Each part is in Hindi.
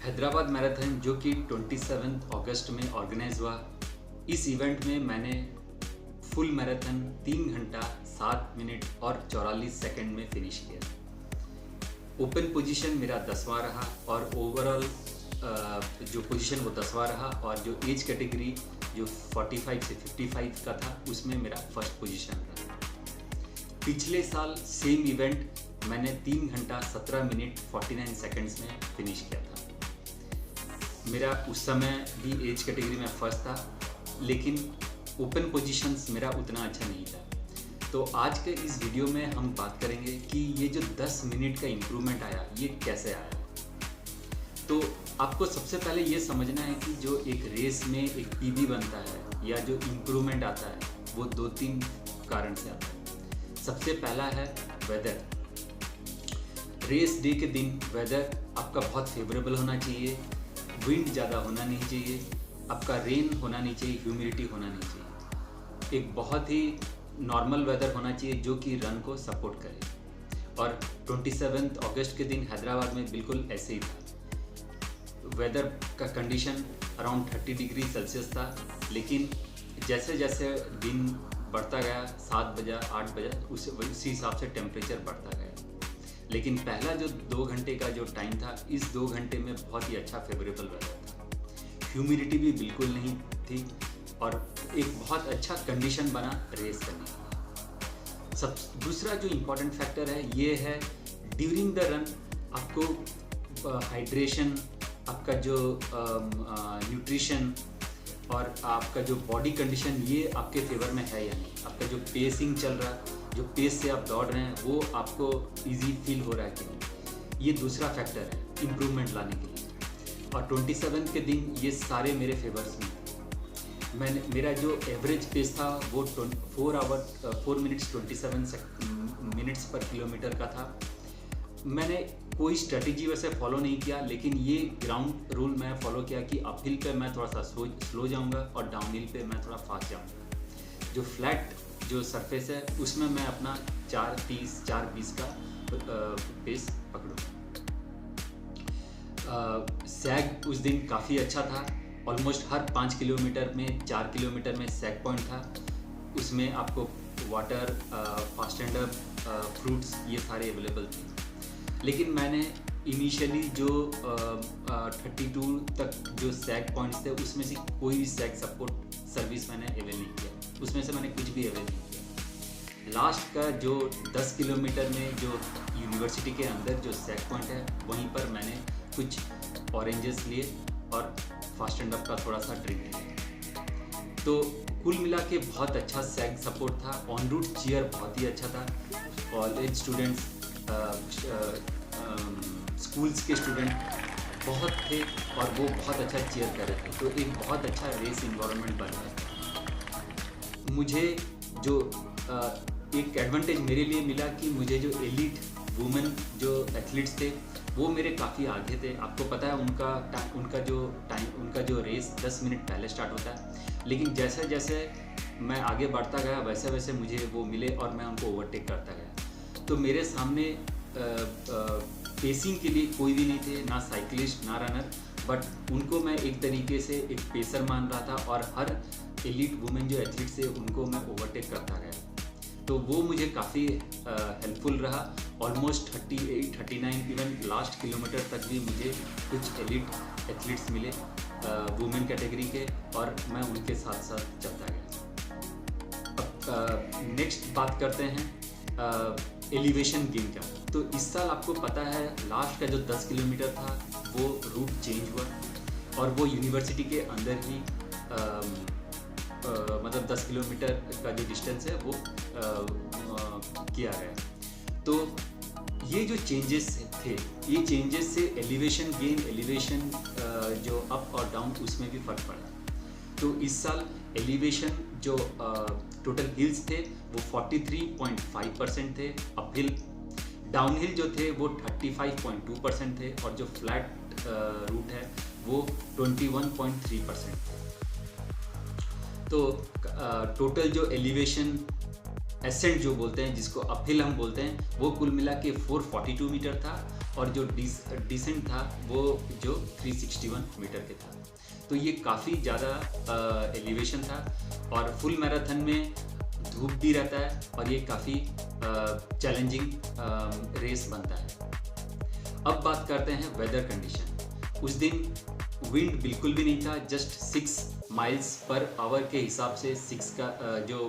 हैदराबाद मैराथन जो कि 27 अगस्त में ऑर्गेनाइज हुआ। इस इवेंट में मैंने फुल मैराथन 3 घंटा 7 मिनट और 44 सेकंड में फिनिश किया। ओपन पोजीशन मेरा 10वां रहा और ओवरऑल जो पोजीशन वो 10वां रहा, और जो एज कैटेगरी जो 45 से 55 का था उसमें मेरा फर्स्ट पोजीशन रहा। पिछले साल सेम इवेंट मैंने 3 घंटा 17 मिनट 49 सेकंड्स में फिनिश किया था। मेरा उस समय भी एज कैटेगरी में फर्स्ट था, लेकिन ओपन पोजीशंस मेरा उतना अच्छा नहीं था। तो आज के इस वीडियो में हम बात करेंगे कि ये जो 10 मिनट का इम्प्रूवमेंट आया ये कैसे आया। तो आपको सबसे पहले ये समझना है कि जो एक रेस में एक पीबी बनता है या जो इम्प्रूवमेंट आता है वो 2-3 कारण से आता है। सबसे पहला है वेदर। रेस डे के दिन वेदर आपका बहुत फेवरेबल होना चाहिए, विंड ज़्यादा होना नहीं चाहिए, आपका रेन होना नहीं चाहिए, ह्यूमिडिटी होना नहीं चाहिए। एक बहुत ही नॉर्मल वेदर होना चाहिए जो कि रन को सपोर्ट करे। और 27 अगस्त के दिन हैदराबाद में बिल्कुल ऐसे ही था। वेदर का कंडीशन अराउंड 30 डिग्री सेल्सियस था, लेकिन जैसे जैसे दिन बढ़ता गया 7 बजे 8 बजे उसी हिसाब से टेम्परेचर बढ़ता गया। लेकिन पहला जो 2 घंटे का जो टाइम था, इस 2 घंटे में बहुत ही अच्छा फेवरेबल वेदर था। ह्यूमिडिटी भी बिल्कुल नहीं थी और एक बहुत अच्छा कंडीशन बना रेस करने का। दूसरा जो इम्पोर्टेंट फैक्टर है ये है ड्यूरिंग द रन आपको हाइड्रेशन, आपका जो न्यूट्रिशन और आपका जो बॉडी कंडीशन ये आपके फेवर में है या नहीं। आपका जो पेसिंग चल रहा है, जो पेस से आप दौड़ रहे हैं वो आपको इजी फील हो रहा है कि नहीं, ये दूसरा फैक्टर है इम्प्रूवमेंट लाने के लिए। और 27 के दिन ये सारे मेरे फेवर्स में थे। मेरा जो एवरेज पेस था वो 4 मिनट्स 27 मिनट्स पर किलोमीटर का था। मैंने कोई स्ट्रेटजी वैसे फॉलो नहीं किया, लेकिन ये ग्राउंड रूल मैं फॉलो किया कि अपहिल पे मैं थोड़ा सा स्लो जाऊंगा और डाउनहिल पे मैं थोड़ा फास्ट जाऊंगा। जो फ्लैट जो सरफेस है उसमें मैं अपना 4:30 4:20 का पेस पकड़ूंगा। सैग उस दिन काफ़ी अच्छा था। ऑलमोस्ट हर 5 किलोमीटर में 4 किलोमीटर में सैग पॉइंट था। उसमें आपको water, fast and up, fruits ये सारे अवेलेबल थे। लेकिन मैंने इनिशियली जो 32 तक जो सैग पॉइंट्स थे उसमें से कोई भी सैग सपोर्ट सर्विस मैंने अवेल नहीं किया, उसमें से मैंने कुछ भी अवेल नहीं किया। लास्ट का जो 10 किलोमीटर में जो यूनिवर्सिटी के अंदर जो सैग पॉइंट है वहीं पर मैंने कुछ ऑरेंजेस लिए और फास्ट एंड अप का थोड़ा सा ड्रिंक लिया। तो कुल मिला के बहुत अच्छा सैग सपोर्ट था। ऑन रूट चीयर बहुत ही अच्छा था। कॉलेज स्टूडेंट्स, स्कूल्स के स्टूडेंट बहुत थे और वो बहुत अच्छा चीयर कर रहे थे। तो एक बहुत अच्छा रेस इन्वायरमेंट बन रहा था। मुझे जो एक एडवांटेज मेरे लिए मिला कि मुझे जो एलिट वुमेन जो एथलीट्स थे वो मेरे काफ़ी आगे थे। आपको पता है उनका जो रेस 10 मिनट पहले स्टार्ट होता है, लेकिन जैसे जैसे मैं आगे बढ़ता गया वैसे वैसे मुझे वो मिले और मैं उनको ओवरटेक करता गया। तो मेरे सामने पेसिंग के लिए कोई भी नहीं थे, ना साइकिलिस्ट ना रनर, बट उनको मैं एक तरीके से एक पेसर मान रहा था और हर एलिट वुमेन जो एथलीट्स थे उनको मैं ओवरटेक करता गया। तो वो मुझे काफ़ी हेल्पफुल रहा। ऑलमोस्ट 38, 39 इवन लास्ट किलोमीटर तक भी मुझे कुछ एलिट एथलीट्स मिले वुमेन कैटेगरी के, और मैं उनके साथ साथ चलता गया। अब नेक्स्ट बात करते हैं एलिवेशन गेन का। तो इस साल आपको पता है लास्ट का जो 10 किलोमीटर था वो रूट चेंज हुआ और वो यूनिवर्सिटी के अंदर ही मतलब 10 किलोमीटर का जो डिस्टेंस है वो किया गया। तो ये जो चेंजेस थे, ये चेंजेस से एलिवेशन गेन, एलिवेशन जो अप और डाउन उसमें भी फ़र्क पड़ा। तो इस साल एलिवेशन जो टोटल हिल्स थे वो 43.5% थे अपहिल, डाउनहिल जो थे वो 35.2% थे और जो फ्लैट रूट है वो 21.3% थे। तो टोटल जो एलिवेशन एसेंट जो बोलते हैं, जिसको अपहिल हम बोलते हैं, वो कुल मिला के 442 मीटर था और जो डिसेंट था वो जो 361 मीटर के था। तो ये काफ़ी ज़्यादा एलिवेशन था और फुल मैराथन में धूप भी रहता है और ये काफ़ी चैलेंजिंग रेस बनता है। अब बात करते हैं वेदर कंडीशन। उस दिन विंड बिल्कुल भी नहीं था, जस्ट 6 माइल्स पर आवर के हिसाब से 6 का जो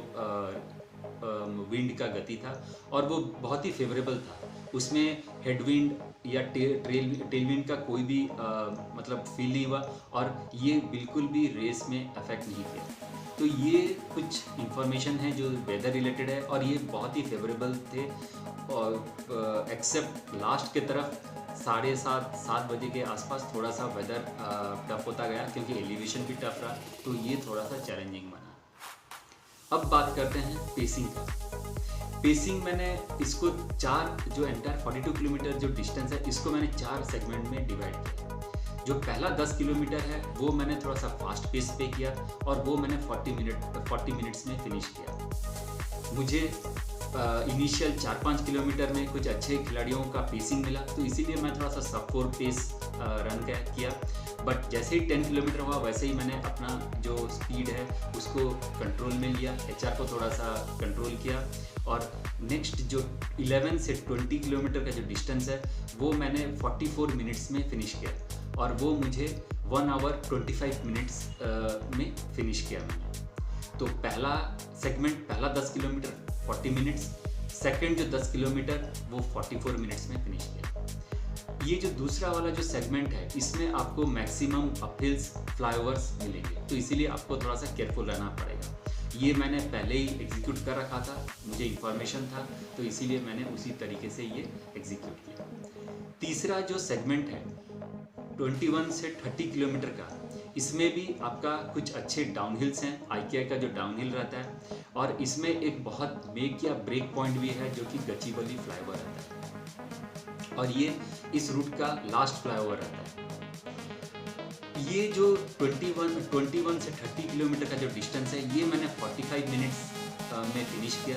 विंड का गति था और वो बहुत ही फेवरेबल था। उसमें हेडविंड या टेल विंड का कोई भी मतलब फील नहीं हुआ और ये बिल्कुल भी रेस में अफेक्ट नहीं किया। तो ये कुछ इंफॉर्मेशन है जो वेदर रिलेटेड है और ये बहुत ही फेवरेबल थे और एक्सेप्ट लास्ट के तरफ 7:30-7 बजे के आसपास थोड़ा सा वेदर टफ होता गया क्योंकि एलिवेशन भी टफ रहा, तो ये थोड़ा सा चैलेंजिंग बना। अब बात करते हैं पेसिंग का। पेसिंग मैंने इसको 4 जो एंटायर 42 किलोमीटर जो डिस्टेंस है इसको मैंने 4 सेगमेंट में डिवाइड किया। जो पहला 10 किलोमीटर है वो मैंने थोड़ा सा फास्ट पेस पे किया और वो मैंने 40 मिनट्स में फिनिश किया। मुझे इनिशियल 4-5 किलोमीटर में कुछ अच्छे खिलाड़ियों का पेसिंग मिला, तो इसीलिए मैं थोड़ा सा सब-4 पेस रन किया। बट जैसे ही 10 किलोमीटर हुआ वैसे ही मैंने अपना जो स्पीड है उसको कंट्रोल में लिया, एचआर को थोड़ा सा कंट्रोल किया और नेक्स्ट जो 11 से 20 किलोमीटर का जो डिस्टेंस है वो मैंने 44 मिनट्स में फिनिश किया और वो मुझे 1 आवर 25 मिनट्स में फिनिश किया मैंने। तो पहला सेगमेंट, पहला 10 किलोमीटर 40 मिनट्स, सेकंड जो 10 किलोमीटर वो 44 मिनट्स में फिनिश किया। ये जो दूसरा वाला जो सेगमेंट है इसमें आपको मैक्सिमम अपहिल्स, फ्लाईओवर्स मिलेंगे, तो इसीलिए आपको थोड़ा सा केयरफुल रहना पड़ेगा। ये मैंने पहले ही एग्जीक्यूट कर रखा था, मुझे इंफॉर्मेशन था, तो इसीलिए मैंने उसी तरीके से ये एग्जीक्यूट किया। तीसरा जो सेगमेंट है 21 से 30 किलोमीटर का, इसमें भी आपका कुछ अच्छे डाउनहिल्स हैं, IKI का जो डाउनहिल रहता है और इसमें एक बहुत मेक या ब्रेक पॉइंट भी है जो कि गचीबली फ्लाईओवर रहता है और ये इस रूट का लास्ट फ्लाईओवर रहता है। ये जो 21 से 30 किलोमीटर का जो डिस्टेंस है ये मैंने 45 मिनट्स में फिनिश किया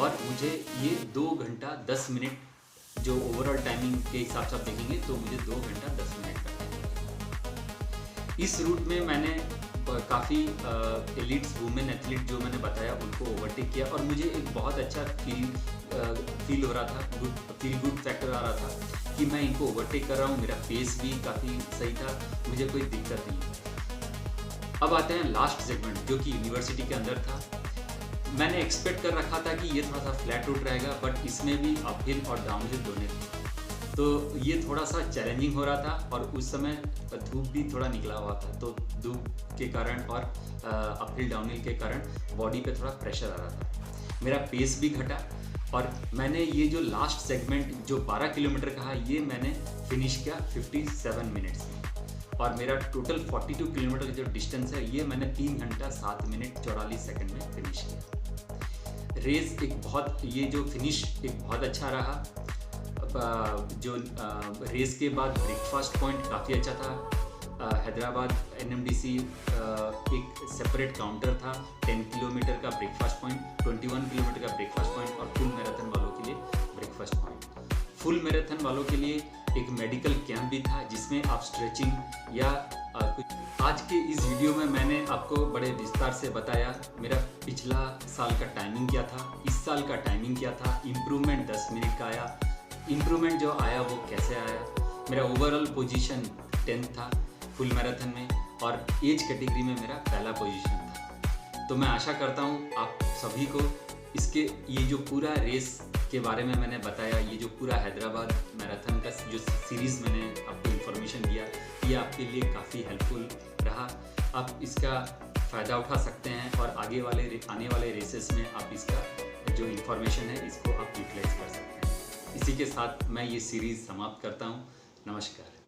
और मुझे ये 2 घंटा 10 मिनट जो ओवरऑल टाइमिंग के हिसाब से आप देखेंगे तो मुझे 2 घंटा 10 मिनट का टाइम लगा। इस रूट में मैंने काफ़ी एलिट्स वुमेन एथलीट जो मैंने बताया उनको ओवरटेक किया और मुझे एक बहुत अच्छा फील हो रहा था, फील गुड फैक्टर आ रहा था कि मैं इनको ओवरटेक कर रहा हूँ, मेरा पेस भी काफ़ी सही था, मुझे कोई दिक्कत नहीं। अब आते हैं लास्ट सेगमेंट जो कि यूनिवर्सिटी के अंदर था। मैंने एक्सपेक्ट कर रखा था कि ये थोड़ा सा फ्लैट रूट रहेगा बट इसमें भी अपहिल और डाउनहिल दोनों थे, तो ये थोड़ा सा चैलेंजिंग हो रहा था और उस समय धूप भी थोड़ा निकला हुआ था, तो धूप के कारण और अपहिल डाउनहिल के कारण बॉडी पे थोड़ा प्रेशर आ रहा था। मेरा पेस भी घटा और मैंने ये जो लास्ट सेगमेंट जो 12 किलोमीटर का है ये मैंने फिनिश किया 57 मिनट्स में और मेरा टोटल 42 किलोमीटर का जो डिस्टेंस है ये मैंने 3 घंटा 7 मिनट 44 सेकंड में फिनिश किया। रेस एक बहुत, ये जो फिनिश एक बहुत अच्छा रहा। जो रेस के बाद ब्रेकफास्ट पॉइंट काफ़ी अच्छा था। हैदराबाद NMDC एक सेपरेट काउंटर था, 10 किलोमीटर का ब्रेकफास्ट पॉइंट, 21 किलोमीटर का ब्रेकफास्ट पॉइंट और फुल मैराथन वालों के लिए ब्रेकफास्ट पॉइंट। फुल मैराथन वालों के लिए एक मेडिकल कैंप भी था जिसमें आप स्ट्रेचिंग या कुछ। आज के इस वीडियो में मैंने आपको बड़े विस्तार से बताया मेरा पिछला साल का टाइमिंग क्या था, इस साल का टाइमिंग क्या था, इम्प्रूवमेंट 10 मिनट का आया, इम्प्रूवमेंट जो आया वो कैसे आया, मेरा ओवरऑल पोजीशन 10th था फुल मैराथन में और एज कैटेगरी में मेरा पहला पोजीशन था। तो मैं आशा करता हूँ आप सभी को इसके ये जो पूरा रेस के बारे में मैंने बताया, ये जो पूरा हैदराबाद मैराथन का जो सीरीज़ मैंने आपको इन्फॉर्मेशन दिया, ये आपके लिए काफ़ी हेल्पफुल रहा। आप इसका फ़ायदा उठा सकते हैं और आने वाले रेसेस में आप इसका जो इन्फॉर्मेशन है इसको आप यूटिलाइज कर सकते हैं। इसी के साथ मैं ये सीरीज़ समाप्त करता हूँ। नमस्कार।